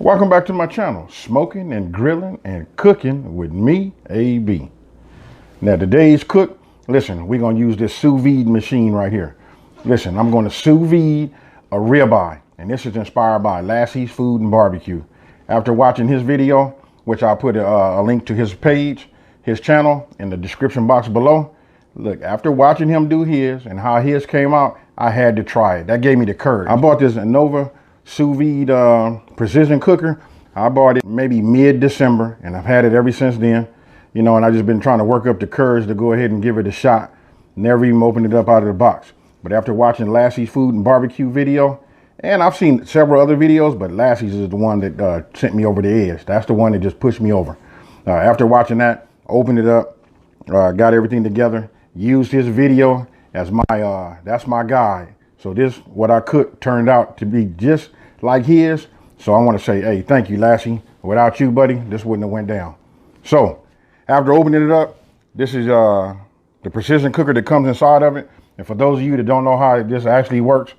Welcome back to my channel, Smoking and Grilling and Cooking with me, AB. Now today's cook, listen, we're gonna use this Sous Vide machine right here. Listen, I'm gonna sous vide a ribeye, and this is inspired by Lassie's Food and Barbecue. After watching his video, which I'll put a link to his page, his channel in the description box below. Look, after watching him do his and how his came out, I had to try it. That gave me the courage. I bought this Anova sous vide precision cooker. I bought it maybe mid-December, and I've had it ever since then. You know, and I've just been trying to work up the courage to go ahead and give it a shot. Never even opened it up out of the box. But after watching Lassie's Food and Barbecue video, and I've seen several other videos, but Lassie's is the one that sent me over the edge. That's the one that just pushed me over. After watching that, opened it up, got everything together, used his video as my, that's my guide. So this, what I cooked, turned out to be just like his. So I want to say, hey, thank you, Lassie. Without you, buddy, this wouldn't have went down. So after opening it up, this is the precision cooker that comes inside of it. And for those of you that don't know how this actually works,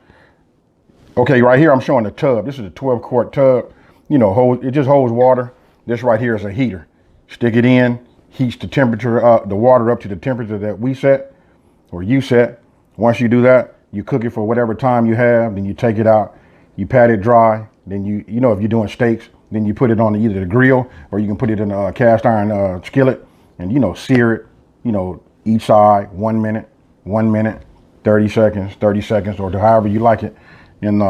okay, right here I'm showing the tub. This is a 12-quart tub. You know, it just holds water. This right here is a heater. Stick it in, heats the temperature up, the water up to the temperature that we set or you set. Once you do that, you cook it for whatever time you have, then you take it out, you pat it dry, then you know, if you're doing steaks, then you put it on either the grill or you can put it in a cast iron skillet and, you know, sear it, you know, each side, 1 minute, 30 seconds, or however you like it. And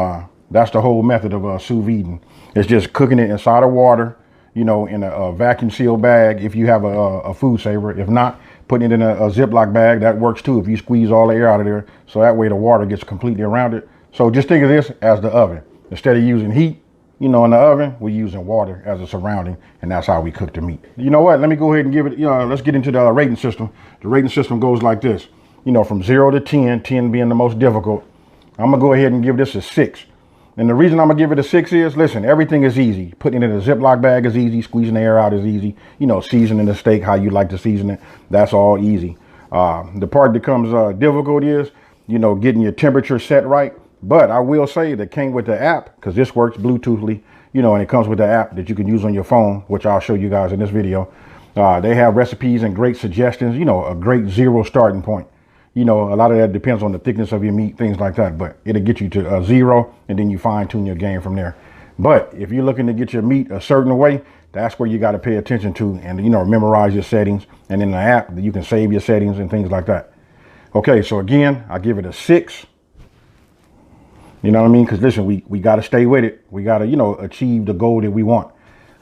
that's the whole method of sous vide. It's just cooking it inside of water, you know, in a vacuum sealed bag if you have a food saver. If not, putting it in a Ziploc bag, that works too if you squeeze all the air out of there. So that way the water gets completely around it. So just think of this as the oven. Instead of using heat, you know, in the oven, we're using water as a surrounding, and that's how we cook the meat. You know what? Let me go ahead and give it, you know, let's get into the rating system. The rating system goes like this, you know, from 0 to 10, 10 being the most difficult. I'm gonna go ahead and give this a 6. And the reason I'm gonna give it a 6 is, listen, everything is easy. Putting it in a Ziploc bag is easy. Squeezing the air out is easy. You know, seasoning the steak how you like to season it, that's all easy. The part that comes difficult is, you know, getting your temperature set right. But I will say that came with the app, because this works Bluetoothly, you know, and it comes with the app that you can use on your phone, which I'll show you guys in this video. They have recipes and great suggestions, you know, a great 0 starting point. You know, a lot of that depends on the thickness of your meat, things like that, but it'll get you to 0, and then you fine tune your game from there. But if you're looking to get your meat a certain way, that's where you got to pay attention to and, you know, memorize your settings. And in the app, you can save your settings and things like that. Okay, so again, I give it a 6. You know what I mean? Because listen, we got to stay with it. We got to, you know, achieve the goal that we want.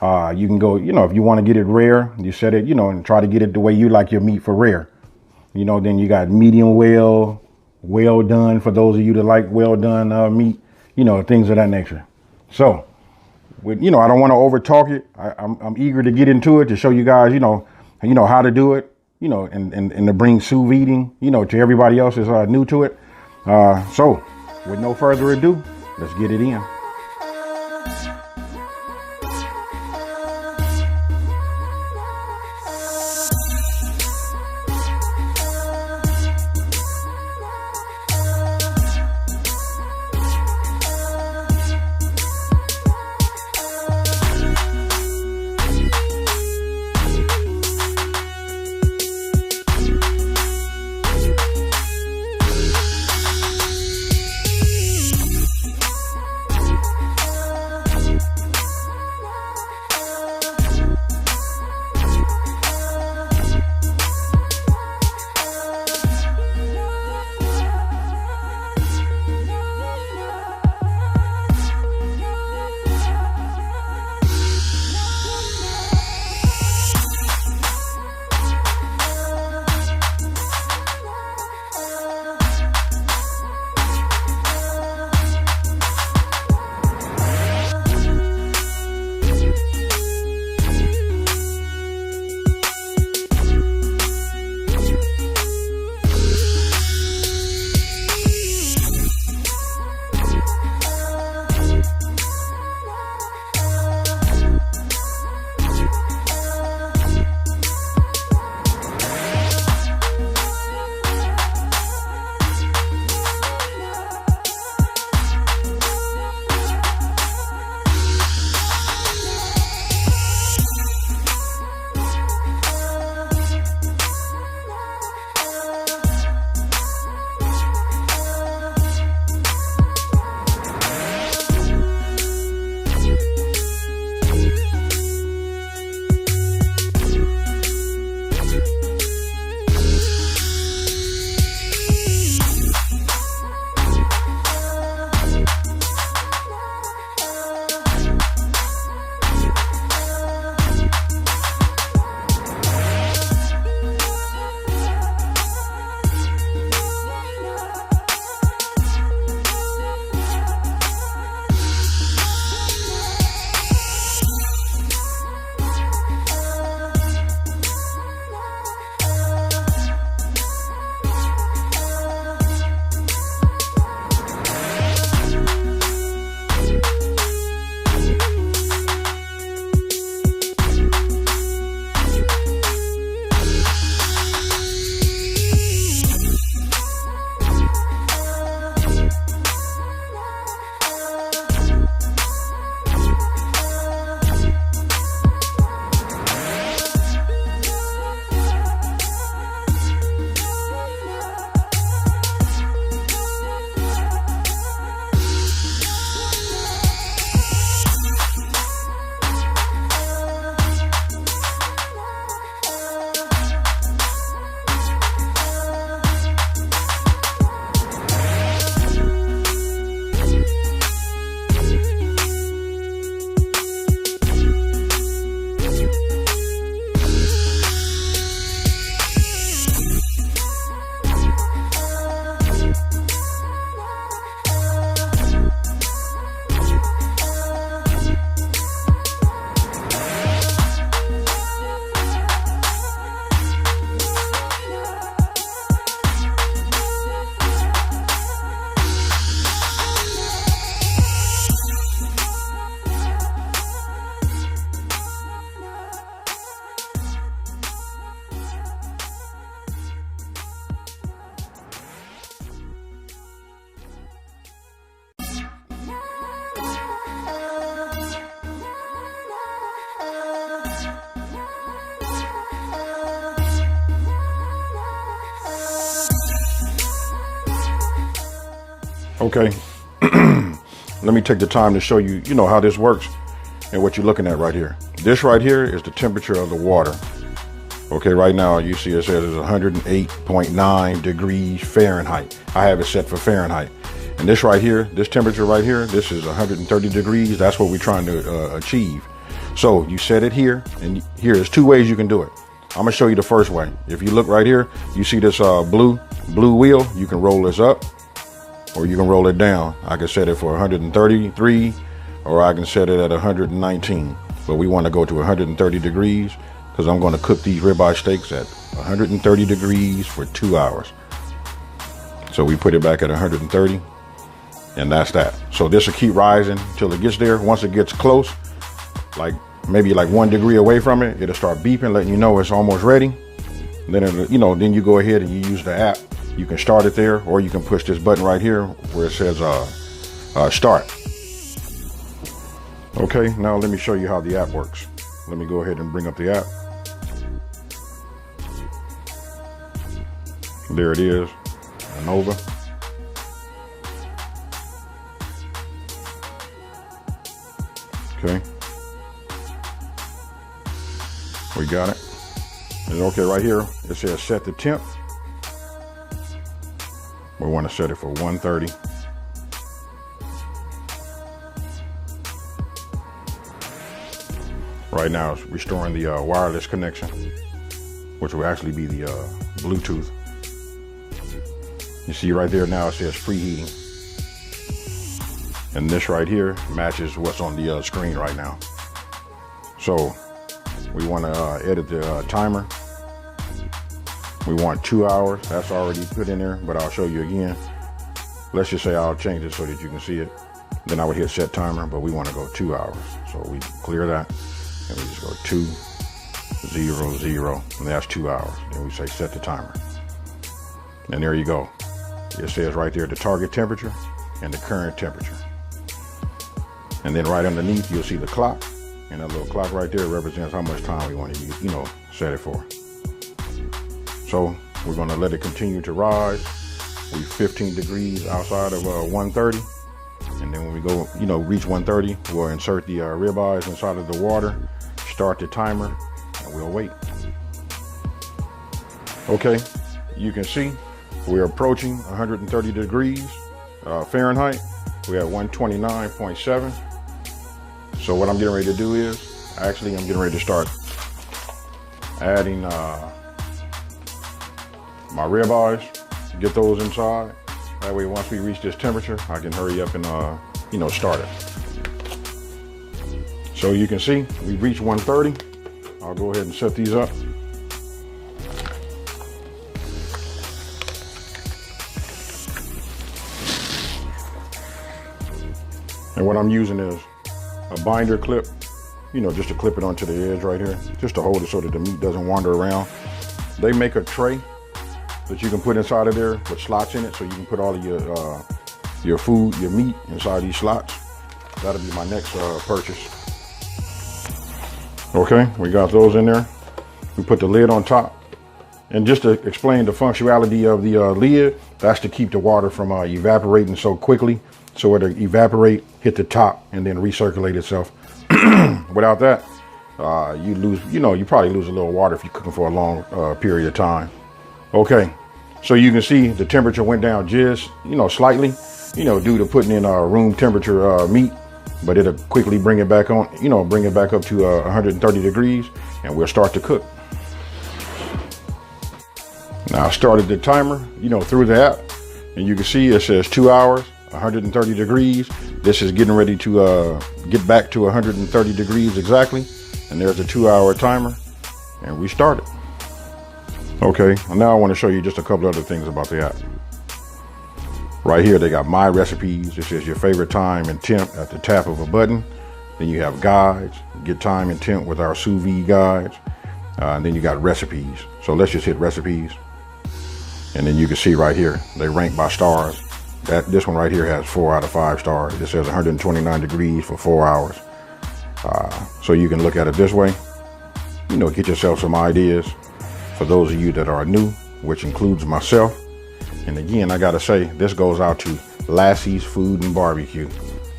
You can go, you know, if you want to get it rare, you set it, you know, and try to get it the way you like your meat for rare. You know, then you got medium well done for those of you that like well done meat, you know, things of that nature. So, you know, I don't want to over talk it. I'm eager to get into it to show you guys, you know how to do it, you know, and to bring sous videing, you know, to everybody else is new to it. So, with no further ado, let's get it in. Okay, let me take the time to show you, how this works and what you're looking at right here. This right here is the temperature of the water. Okay, right now you see it says it's 108.9 degrees Fahrenheit. I have it set for Fahrenheit. And this right here, this temperature right here, this is 130 degrees. That's what we're trying to achieve. So you set it here, and here's two ways you can do it. I'm gonna show you the first way. If you look right here, you see this blue wheel. You can roll this up, or you can roll it down. I can set it for 133, or I can set it at 119. But we want to go to 130 degrees because I'm going to cook these ribeye steaks at 130 degrees for 2 hours. So we put it back at 130, and that's that. So this will keep rising till it gets there. Once it gets close, maybe 1 degree away from it, it'll start beeping, letting you know it's almost ready. And then then you go ahead and you use the app. You can start it there, or you can push this button right here where it says start. Okay, now let me show you how the app works. Let me go ahead and bring up the app. There it is, Anova. Okay, we got it. And okay, right here it says set the temp. We want to set it for 130. Right now it's restoring the wireless connection, which will actually be the Bluetooth. You see right there now it says preheating. And this right here matches what's on the screen right now. So we want to edit the timer. We want 2 hours. That's already put in there, but I'll show you again. Let's just say I'll change it so that you can see it. Then I would hit set timer, but we want to go 2 hours. So we clear that, and we just go 2, 0, 0, and that's 2 hours. Then we say set the timer. And there you go. It says right there the target temperature and the current temperature. And then right underneath you'll see the clock, and that little clock right there represents how much time we want to set it for. So we're going to let it continue to rise. We're 15 degrees outside of 130, and then when we go reach 130, we'll insert the ribeyes inside of the water, start the timer, and we'll wait. Okay, you can see we're approaching 130 degrees Fahrenheit. We're at 129.7. So what I'm getting ready to do is, I'm getting ready to start adding my ribeyes, get those inside. That way, once we reach this temperature, I can hurry up and start it. So you can see we reached 130. I'll go ahead and set these up. And what I'm using is a binder clip, just to clip it onto the edge right here, just to hold it so that the meat doesn't wander around. They make a tray that you can put inside of there with slots in it, so you can put all of your food, your meat inside these slots. That'll be my next purchase. Okay, we got those in there. We put the lid on top. And just to explain the functionality of the lid, that's to keep the water from evaporating so quickly. So it'll evaporate, hit the top, and then recirculate itself. Without that, you lose, you probably lose a little water if you're cooking for a long period of time. Okay, so you can see the temperature went down just, slightly, due to putting in room temperature meat, but it'll quickly bring it back on, bring it back up to 130 degrees, and we'll start to cook. Now I started the timer, through the app, and you can see it says 2 hours, 130 degrees. This is getting ready to get back to 130 degrees exactly. And there's a 2 hour timer, and we started. Okay, now I want to show you just a couple other things about the app. Right here, they got my recipes. It says your favorite time and temp at the tap of a button. Then you have guides, get time and temp with our Sous Vide guides. And then you got recipes. So let's just hit recipes. And then you can see right here, they rank by stars. This one right here has 4 out of 5 stars. It says 129 degrees for 4 hours. So you can look at it this way, get yourself some ideas for those of you that are new, which includes myself. And again, I gotta say, this goes out to Lassie's Food and Barbecue.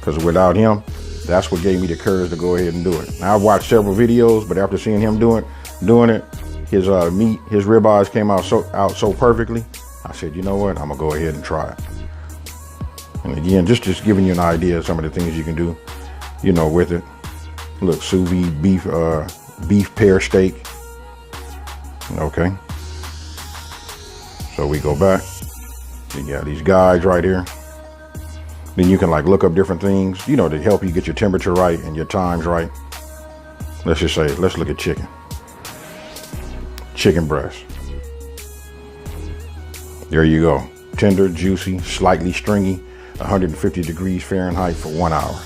Because without him, that's what gave me the courage to go ahead and do it. Now, I've watched several videos, but after seeing him doing it, his ribeyes came out so perfectly. I said, you know what? I'm gonna go ahead and try it. And again, just giving you an idea of some of the things you can do, you know, with it. Look, sous vide beef pear steak. Okay. So we go back. You got these guides right here. Then you can like look up different things, you know, to help you get your temperature right and your times right. Let's just say, let's look at chicken. Chicken breast. There you go. Tender, juicy, slightly stringy, 150 degrees Fahrenheit for 1 hour.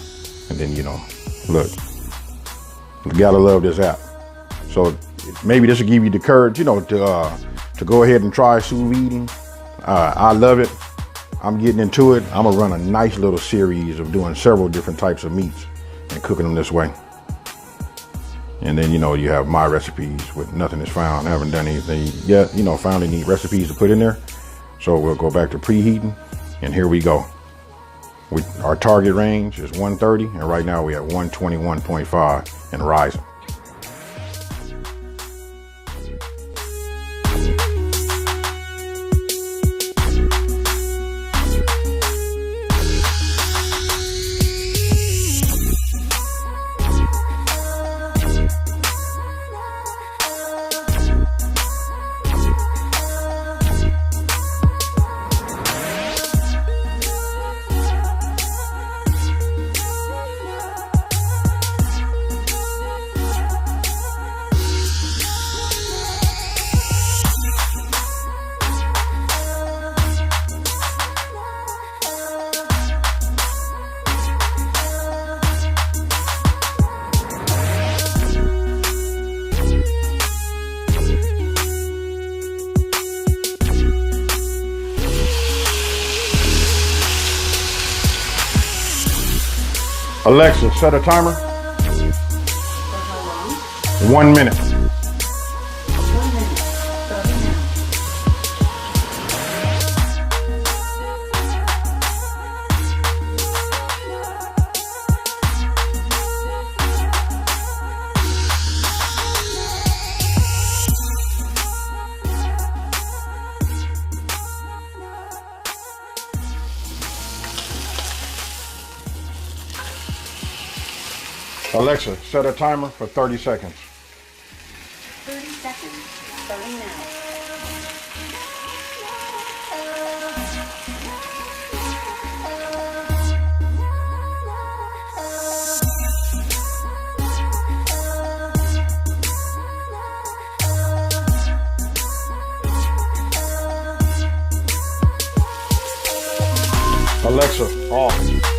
And then, you know, look, you gotta love this app. So maybe this will give you the courage, you know, to go ahead and try sous vide. I love it. I'm getting into it. I'm gonna run a nice little series of doing several different types of meats and cooking them this way. And then, you know, you have my recipes with nothing is found. I haven't done anything yet, you know, found any recipes to put in there. So we'll go back to preheating, and here we go. Our target range is 130, and right now we're at 121.5 and rising. Alexa, set a timer. For how long? 1 minute. 1 minute. Starting Alexa, set a timer for 30 seconds. 30 seconds. Starting now. Alexa, off.